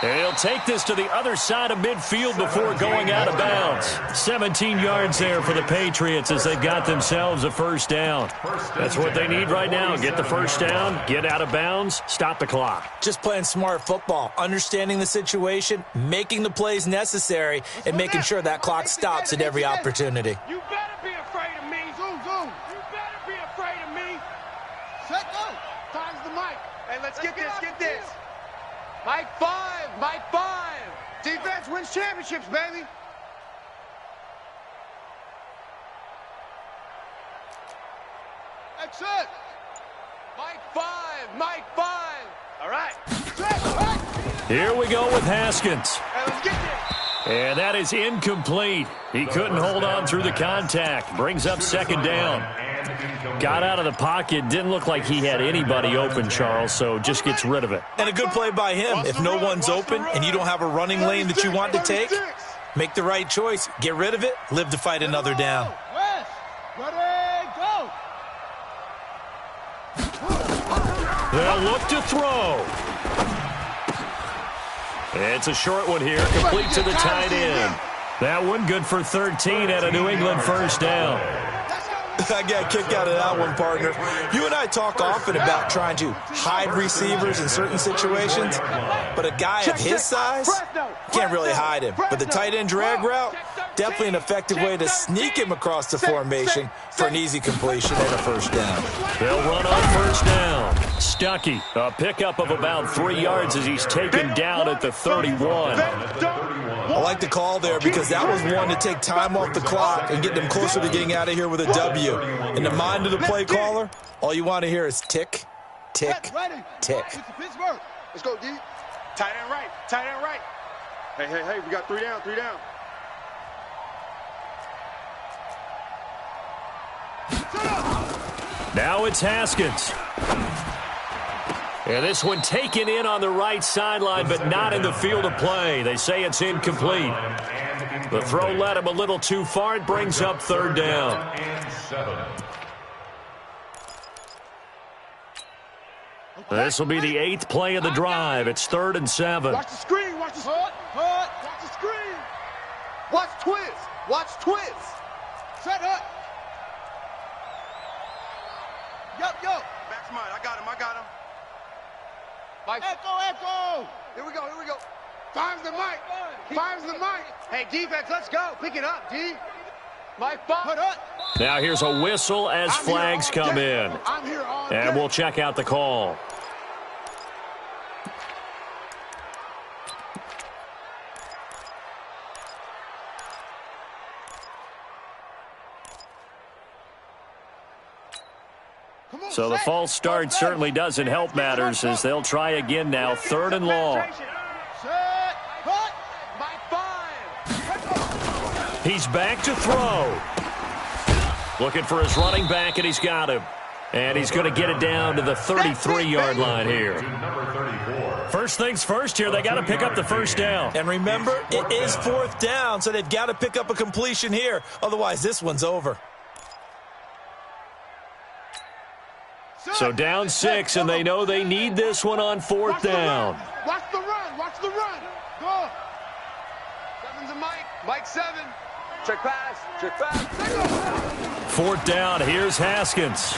And he'll take this to the other side of midfield before going out of bounds. 17 yards there for the Patriots as they've got themselves a 1st down. That's what they need right now. Get the 1st down, get out of bounds, stop the clock. Just playing smart football, understanding the situation, making the plays necessary, and making sure that clock stops at every opportunity. You better be afraid of me. Zoom. You better be afraid of me. Set go. Time's the mic. Hey, let's get this. Mike 5. Defense wins championships, baby. Exit. Mike 5. All right. Here we go with Haskins. Hey, let's get this. And that is incomplete. He couldn't hold on through the contact. Brings up 2nd down. Got out of the pocket. Didn't look like he had anybody open, Charles, so just gets rid of it. And a good play by him. If no one's open and you don't have a running lane that you want to take, make the right choice. Get rid of it. Live to fight another down. West. Ready, go. They'll look to throw. It's a short one here, complete to the tight end. That one good for 13 at a New England first down. I got a kick out of that one, partner. You and I talk often about trying to hide receivers in certain situations, but a guy of his size can't really hide him. But the tight end drag route, definitely an effective way to sneak him across the formation for an easy completion and a first down. They'll run on first down. Stuckey, a pickup of about 3 yards as he's taken down at the 31. I like the call there because that was one to take time off the clock and get them closer to getting out of here with a W. In the mind of the play caller, all you want to hear is tick, tick, tick. Let's go, D. Tight end right, tight end right. Hey, we got 3 down, 3 down. Now it's Haskins. And this one taken in on the right sideline, but not in the field of play. They say it's incomplete. The throw led him a little too far. It brings up third down. This will be the 8th play of the drive. It's 3rd and 7. Watch the screen, watch the screen. Watch the screen. Watch twist, watch twist. Set up. Yo. Back's mine, I got him. Mike. Echo. Here we go. Finds the mic. Hey, defense, let's go. Pick it up, D. Mike, put up. Now here's a whistle as flags come in. And we'll check out the call. So the false start certainly doesn't help matters as they'll try again now, 3rd and long. He's back to throw. Looking for his running back, and he's got him. And he's going to get it down to the 33-yard line here. First things first here, they got to pick up the first down. And remember, it is 4th down, so they've got to pick up a completion here. Otherwise, this one's over. So down 6, and they know they need this one on 4th down. Watch the run. Go. 7's a Mike. Mike 7. Check pass. 4th down, here's Haskins.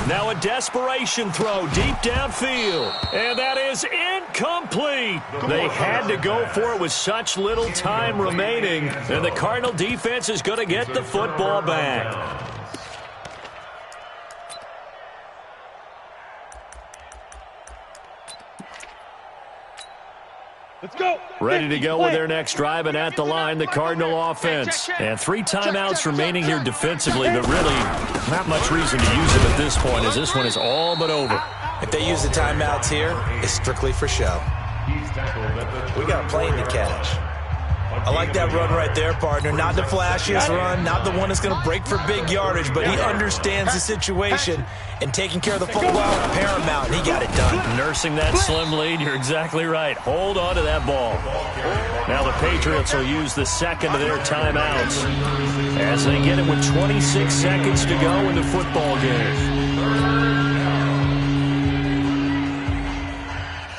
Now a desperation throw deep downfield. And that is incomplete. They had to go for it with such little time remaining. And the Cardinal defense is going to get the football back. Let's go. Ready to go with their next drive, and at the line, the Cardinal offense. And 3 timeouts remaining here defensively, but really not much reason to use them at this point as this one is all but over. If they use the timeouts here, it's strictly for show. We got a plane to catch. I like that run right there, partner. Not the flashiest run, not the one that's going to break for big yardage, but he understands the situation, and taking care of the football, paramount, and he got it done. Nursing that slim lead, you're exactly right. Hold on to that ball. Now the Patriots will use the second of their timeouts as they get it with 26 seconds to go in the football game.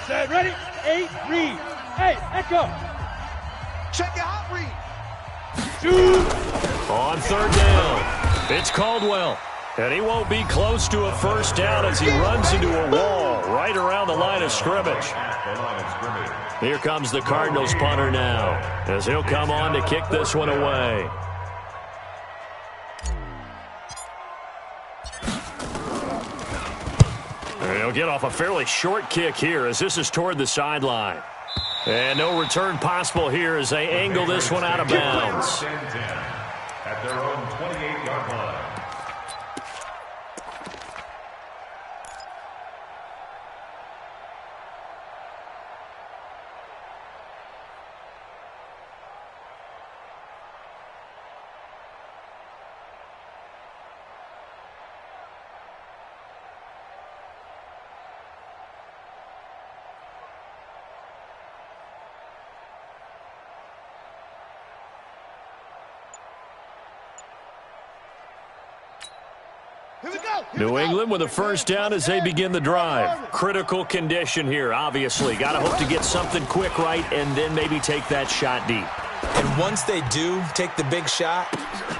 Set, ready? 8, read. Hey, Echo. Check your hot read. Shoot. On 3rd down, it's Caldwell. And he won't be close to a first down as he runs into a wall right around the line of scrimmage. Here comes the Cardinals punter now as he'll come on to kick this one away. And he'll get off a fairly short kick here as this is toward the sideline. And no return possible here as they angle this one out of bounds. At their own 28-yard line. New England with a first down as they begin the drive. Critical condition here, obviously. Got to hope to get something quick right and then maybe take that shot deep. And once they do take the big shot,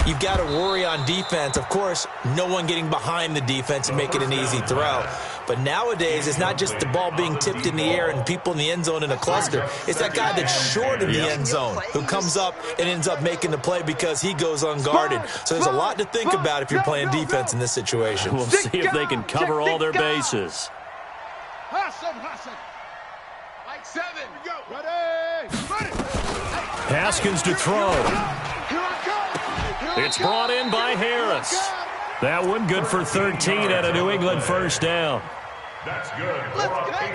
you've got to worry on defense. Of course, no one getting behind the defense and make it an easy throw. But nowadays, it's not just the ball being tipped in the air and people in the end zone in a cluster. It's that guy that's short of the end zone who comes up and ends up making the play because he goes unguarded. So there's a lot to think about if you're playing defense in this situation. We'll see if they can cover all their bases. Like 7. Haskins to throw. It's brought in by Harris. That one good for 13 at a New England first down. That's good.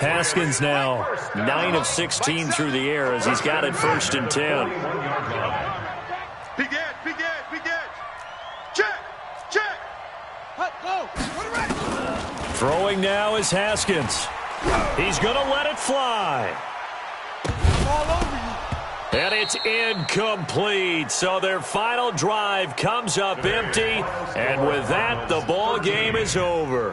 Haskins now 9 of 16 through the air as he's got it first and 10. Big edge, big edge, big edge. Check, check. Throwing now is Haskins. He's going to let it fly. And it's incomplete. So their final drive comes up empty. And with that, the ball game is over.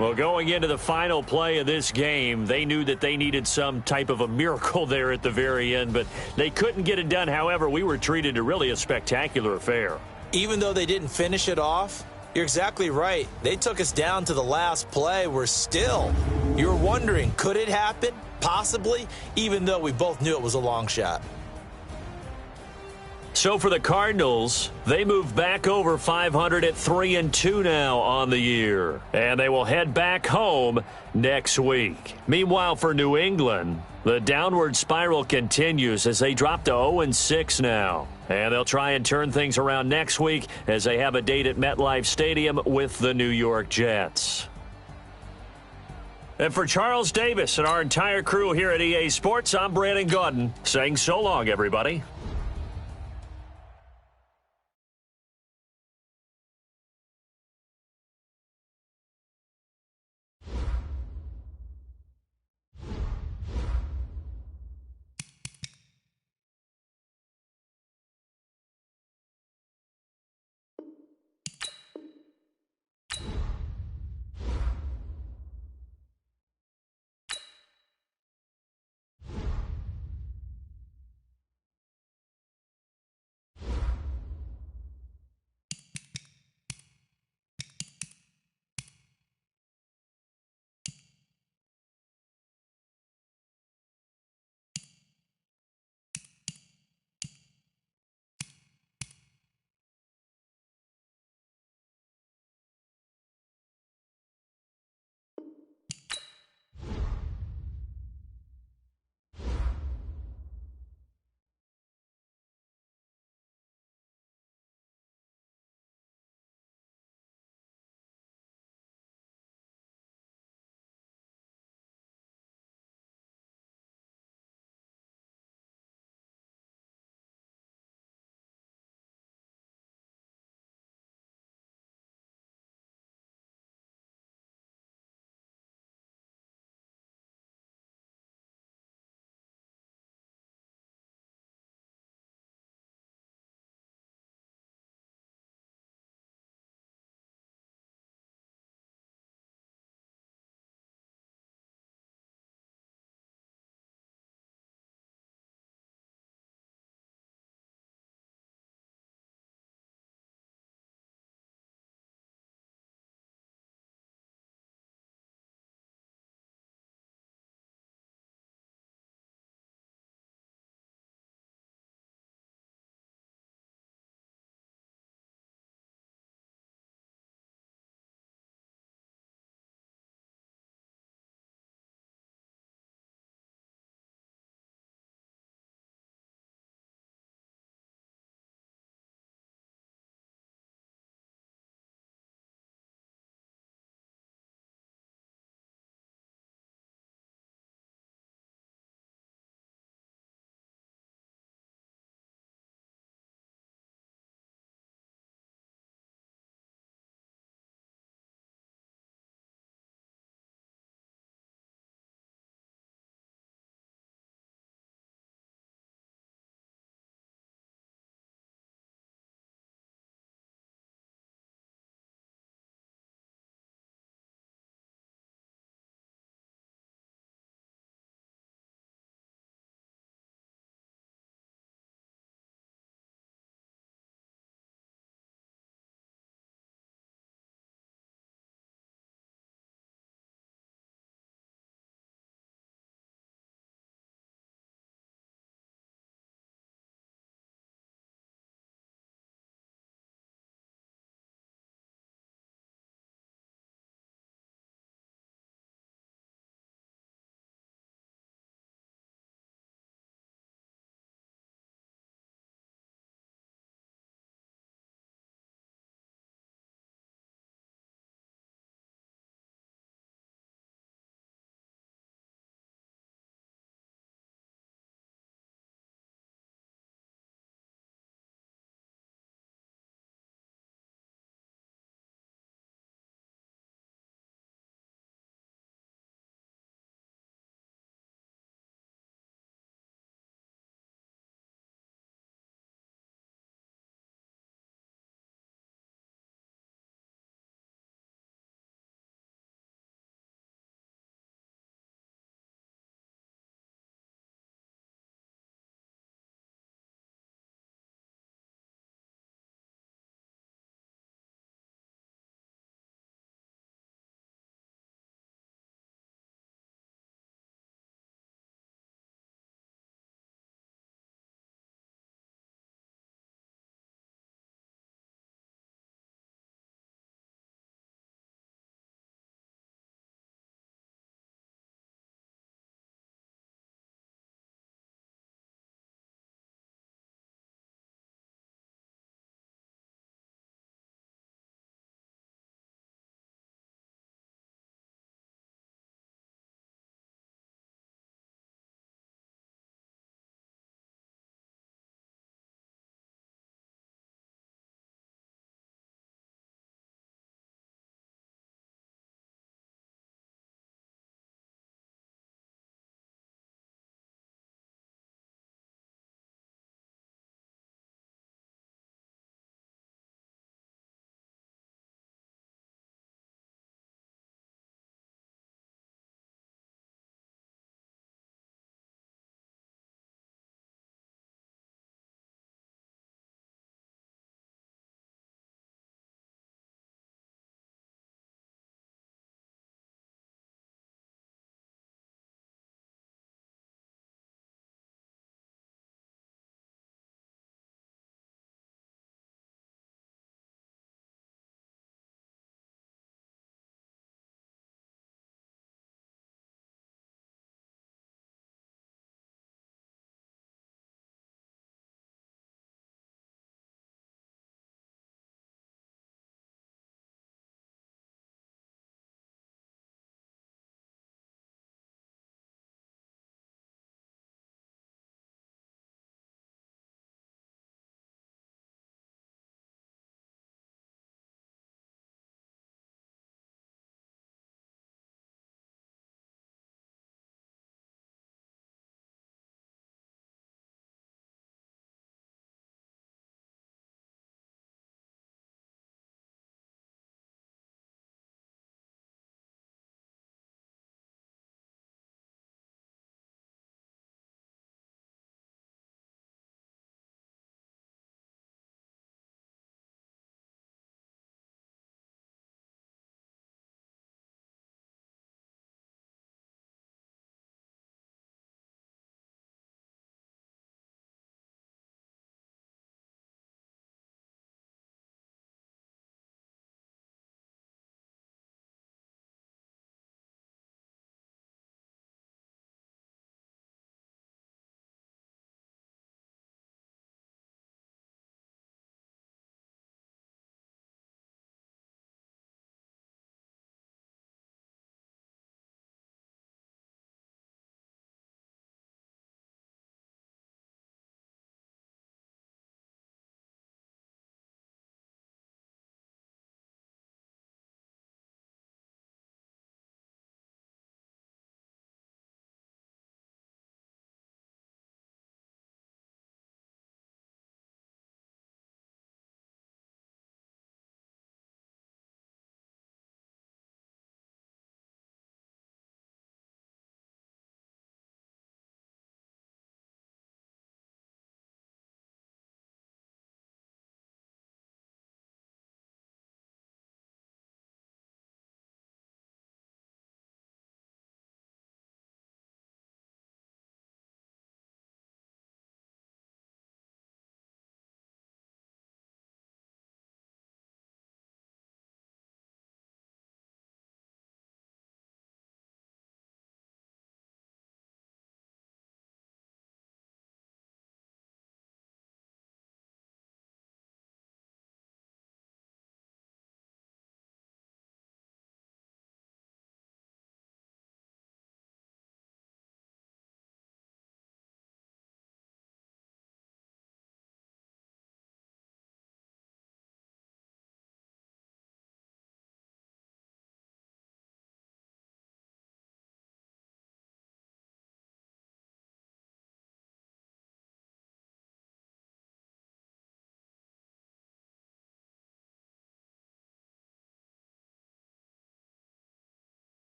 Well, going into the final play of this game, they knew that they needed some type of a miracle there at the very end, but they couldn't get it done. However, we were treated to really a spectacular affair. Even though they didn't finish it off, you're exactly right. They took us down to the last play. You're wondering, could it happen? Possibly, even though we both knew it was a long shot. So for the Cardinals, they move back over 500 at 3-2 now on the year. And they will head back home next week. Meanwhile, for New England, the downward spiral continues as they drop to 0-6 now. And they'll try and turn things around next week as they have a date at MetLife Stadium with the New York Jets. And for Charles Davis and our entire crew here at EA Sports, I'm Brandon Gaudin saying so long, everybody.